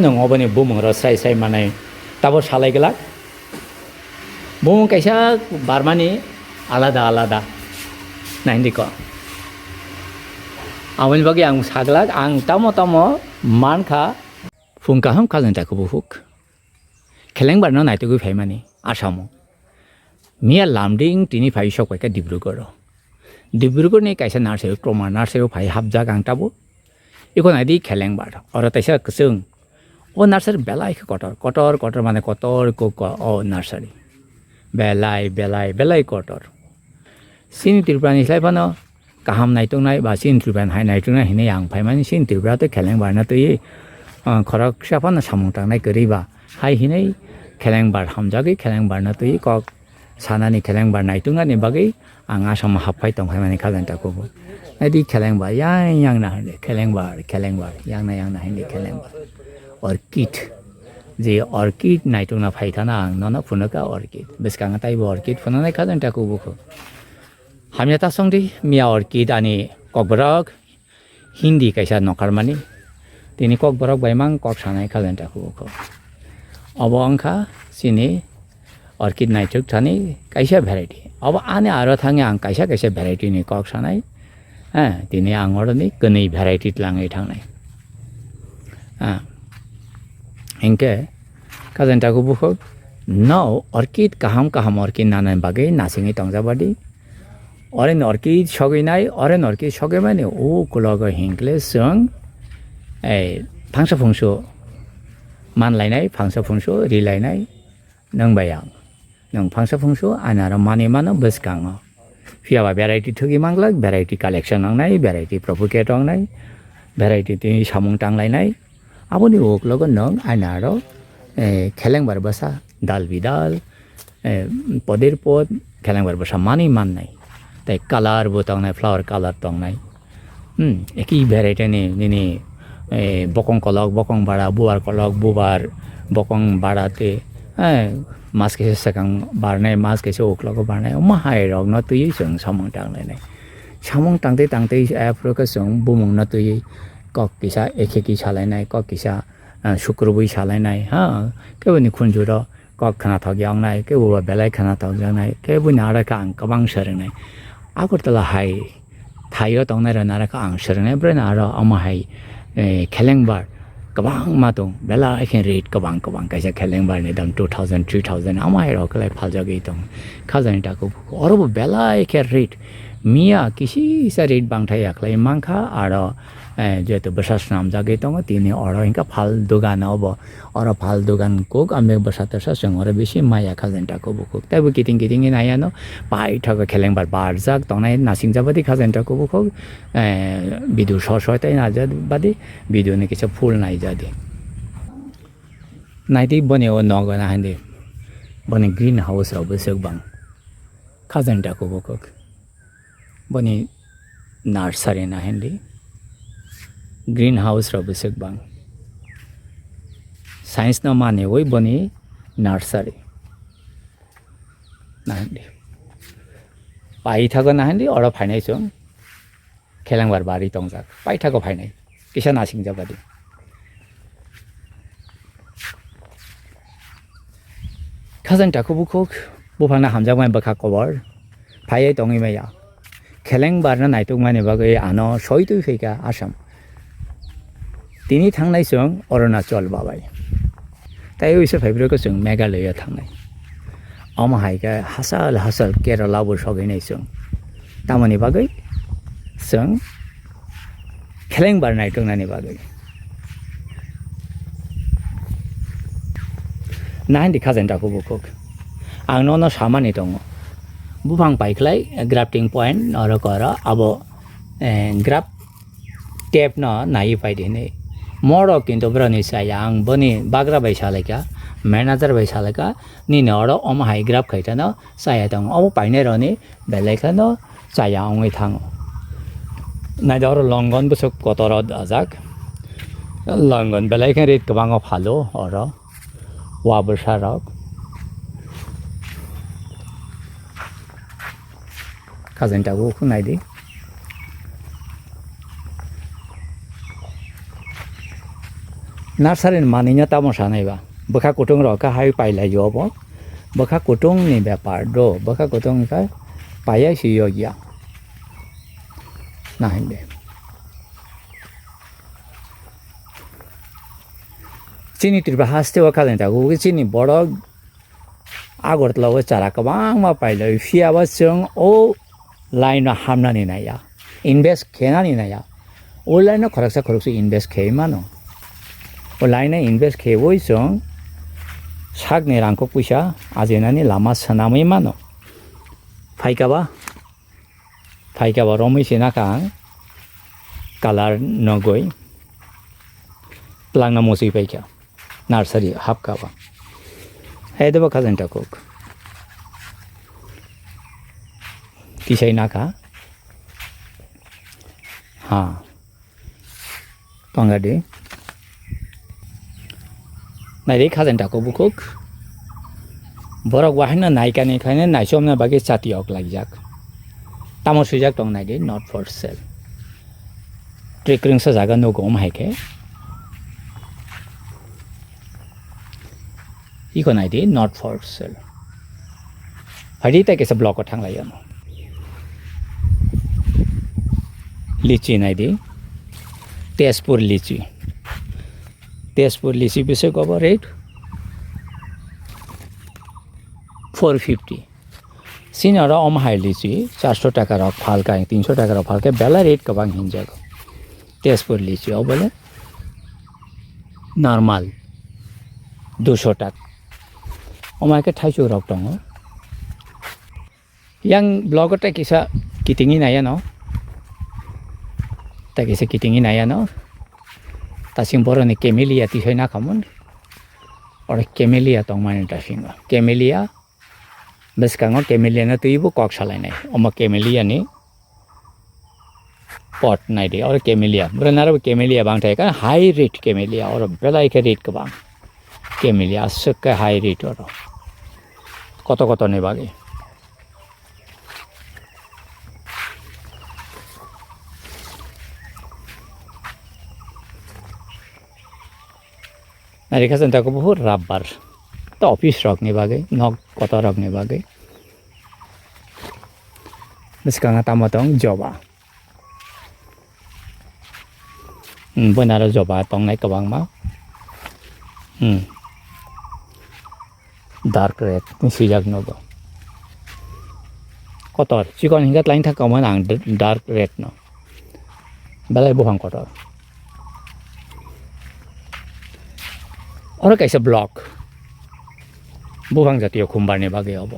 nung obani bumung ro sai sai manai tabo salai gelak bumung kaisa barmani alada alada naindi ko awin bagi ang saglak ang tamo tamo mankha phungka ham kajan ta ko buk kheleng bar no nai to gu phaimani asamo mia lamding tini phai sok ka Dibrugarh নে কাইসা nursery ক্রমা nursery phi হাবজা গাংটাবো এখন আইদি খেলেং বার আর তাইসা কসং ও nursery বেলাই কটর কটর কটর মানে কটর ও nursery বেলাই কটর scene Tripura নিসলাই Fanon কাহাম নাইটং নাই বা scene Tripura high নাইটং নাই হিনে আং phi মানে সিন ত্রিপুরাতে খেলেং বার না তুই খরক সাফানো সামং টাংনাই করিবা হাই হিনে খেলেং বার হামজাগি খেলেং বার না তুই কক সানানি খেলেং বার নাইটংনি বাগै ang asam hapai tong mani kalan ta ko adi kheleng ba yang na hande kheleng bar yang na hande kheleng bar orchid je orchid naitung na phai thana ang nona phunaka orchid beskang tai bo orchid phunana kalan ta ko ko hamya ta song di mia orchid ani kokbrok hindi kaisa nokar mani tini kokbrok baimang kok sanai kalan ta ko obongkha sini orchid naituk thani kaisa variety अब आने आरो थांगे आं काइसा काइसा variety नि कक सानाय दिनै आं अरनि गनै भेराइटी लाङै थांनाय हिंके काजनटाको बुखो न अर्किड काहाम अर्किड नानाय बागै नासिङै तंजाबादि अरेन अर्किड सगैनाय अरेन अर्किड सगै माने ओ कुलग हिंक्ले जों फांसा फंसो मानलायनाय फांसा फंसो रिलायनाय नंबाय आं nang phangsa phungso anara mani mano beskango fiaba variety thugi manglak variety collection angnai variety propagate angnai variety ti samung tanglai nai aboni oklogo nang anaro kheleng bar basa dal bidal poder pod kheleng bar basa mani man nai tai color botang nai flower color tong nai eki variety ni bokong kolok bokong bara buar kolok bubar bokong barate mas kaisa sakang barnai mas kaisa oklako barnai ma hai rok na tui jong samong tanglai nai samong tangte afro ka jong bumung na tui kok kisa ekeki salai nai kok kisa sukrobui salai nai ha keboni khunjuro kok khana thogyang nai kebo belai khana thogyang nai keboni ara ka ang kabang sareng nai agartala hai thayo tongnai ra nara ka ang sareng nai bren ara ama hai kheleng bar kabang matong bela ekhen rate kabang kaisa kheleng bar ne dam 2000 3000 amai roklai phaljagi tong khazani ta ko orobo bela ekhen rate mia kisi sa rate bang thai aklai mangkha aro jeto basas nam jagi tong tini oro inka phal dogan obo oro phal dogan kok ame basata sa song oro beshi maya khazani ta ko bukuk tai bu kiting naya no pai thaga kheleng bar bar jak tongnai nasing jabadi khazani ta ko bukuk bidu so tai na jad badi bidu ne kisa full nai jadi naiti bone o nogo na hande bone green house ro besok bang khazani ta ko bukuk bone nursery na hande green house ro besok bang science no mane oi bone nursery na hande pai thago na hande oro phainai chong kheleng bar bari tongjak pai thago phainai kisa nasing jabadi khazan ta ko bukhok bufana hamjak mai bakha cover phaiai tongi maya kheleng bar na naituk mane bagai ano soitui feika asam tini thangnai chong Arunachal babai tai oise phaibro ko chong Meghalaya thangnai ama haika hasal Kerala bo sogainai chong tamani bagai chong kheleng bar naituk nani bagai nandi khajan ta ko bukok ang no samani tongo bufang paiklai grafting point oro kora abo grab tape no nai pai dine moro kinto brani sayang boni bagra bai saleka manager bai saleka ni noro om high grab khaita no saya tong abo paine roni beleka no saya ongai thang na dor longon busuk kotorod ajak longon beleka rit kabang phalo oro wabsha rok khajan ta ko khunai di नार्सारिनि मानिnya तामसा नायबा बखा कुटुं रका हाय पाइलायो अब बखा कुटुंनि बेपार दो बखा कुटुंनिफ्राय पाया सियो गया नाहिन्दे चिनी त्रिबा हास्ते वखालेन तागु चिनी बड़ आगरतलाव चारा गोबां मा पाइलायो फियाबा जों ओ लाइनाव हाबनानै नाया इनभेस्ट खेनानै नाया ओ लाइनाव खरकसा इनभेस्ट खेमानो ओ लाइनाव इनभेस्ट खेवै जों सागनि रांखौ फैसा आजेनानै लामा सोनामै मानो फाइकाबा रमेसे नाका कालार नगय प्लांना मोसै फाइका नार्सारि हाबकाबा हेदबा खाजेन्टा कुक किसाई नाका हाँ पंगादे नायदे खाजेन्टाखौ बुकुक बरक वाहना नायकानि खायनो नायसोमना बागै सातियक लागिजाक तामो सुजाक दं नायदे नट फर सेल ट्रेक्रिंसो जागा नो गम हायके इको नायदे नट फर सेल फाइदि ताकेसे ब्लॉक थांलायो लीची नायदे तेजपुर लीची बेसे कब रेट 450 सिनर अम हाई लीची 400 टाका रक फालका 300 टाका रक फालका बेला रेट कबां हिंजाको तेजपुर लीची अब बोले नॉर्मल 200 टाका अमाके थाइजौ रक दङ yang blogger ta kisa kitingi naya no ta kisa kitingi naya no ta sing boro ni camellia ti hoina kamun or camellia tong mane ta sing camellia bes kango camellia na tuibu kok salai nai oma camellia ni pot nai de or camellia brana ro camellia bang thai ka high rate camellia or belai ke rate ka bang camellia sakka high rate or কত ne bage नारी खासन ताको बहुत rubber तो office रखने बागे नक कत रखने बागे बिस्कांगा तामतंग जबा बनारो जबा तंगनाय कबां मा डार्क रेड सिजाक नगो कतर चिकन हिंगा लाइन था कमन आं डार्क रेड न बेलाय बहां कतर और कैसे ब्लॉक बुफां जातीय खुम्बारनि बागै अब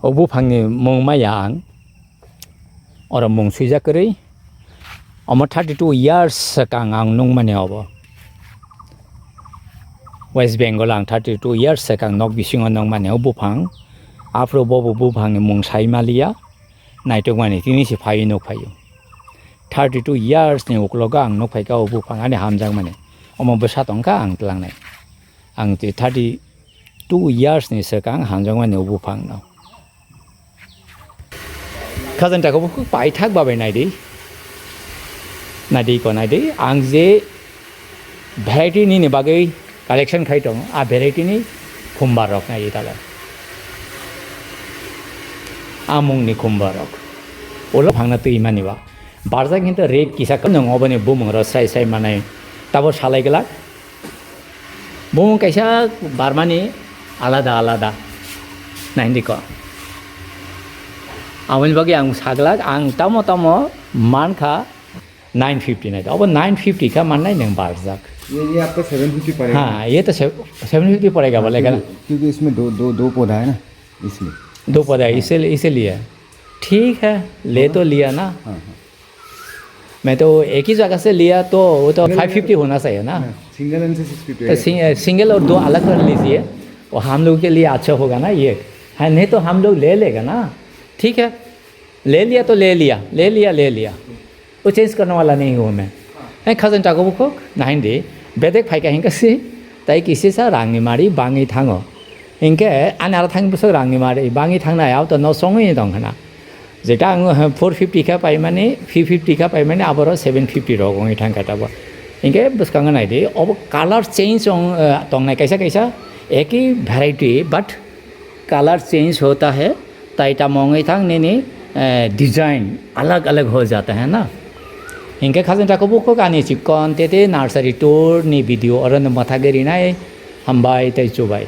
ओ बुफांनि मुं माया आं और मुं सुइजाकरै अम 32 इयार्स कां आं नं माने अब वेस्ट बेंगल आं 32 इयार्स कां नक बिसिङ नं माने बुफां आफ्रो बबो बुफांनि मुं साइमालिया नाइटक माने तिनिसि फाइ नक फायो 32 इयार्स नि उक्लगा आं नक फाइका बुफां आनि हामजां माने अम बेसा तंका आं तलांनाय आं 32 इयार्स नि सकां हामजां माने बुफां न खाजनटाखौ पाइथाक बाबाय नायदे को नायदे आं जे भेराइटि नि बागै कालेक्शन खाइ दं आ भेराइटि नि खुम्बार रक नायदे दालाय आमुंनि खुम्बार रक ओलो भांना तैमानिबा बारजा किन्तु रेट किसा नङ अबने बुमङ र साइ साइ माने ताबो सालायगला बुमङ कैसा बारमानि आलादा नाइन्दिको आवन बागै आं सागला आं तम मानखा 950 नहीं अब 950 का मानना ही नहीं बारजाक ये आपका 750 पड़ेगा। हाँ ये तो 750 पड़ेगा बोलेगा ना क्योंकि इसमें दो पौधा है ना इसलिए 2 पौधा इसीलिए ठीक है ले तो लिया ना मैं तो एक ही जगह से लिया तो वो तो 550 होना चाहिए ना सिंगल एंड से 650 तो सिंगल और 2 अलग कर लीजिए और हम लोग के लिए अच्छा होगा ना ये है नहीं तो हम लोग ले लेगा ना ठीक है ले लिया तो ले लिया वो चेंज करने वाला नहीं हूँ मैं खजन टाको नाइंदे बेदेक फाइका हिंका से ताई किसी सा रांगी मारी बांगी थांगो हिंके आने आला थांग बसो रांगी मारी बांगी थांगना याव तो न संगे दं खना जेटा आङो 450 का पाइ माने 350 का पाइ माने आबरो 750 रगोंनि थांगा ताबो इनके बुस्कांग नाई दे अब कलर चेंज तोंगना कैसा कैसा एक ही वैरायटी बट कलर चेंज होता है ताइटा मोंगे थांग ने डिजाइन अलग अलग हो जाता है ना इनके खाजन टाको बुको कानी चिकन तेते नर्सरी टूर नि वीडियो और न मथा गेरी नाय हम बाय तै चुबाई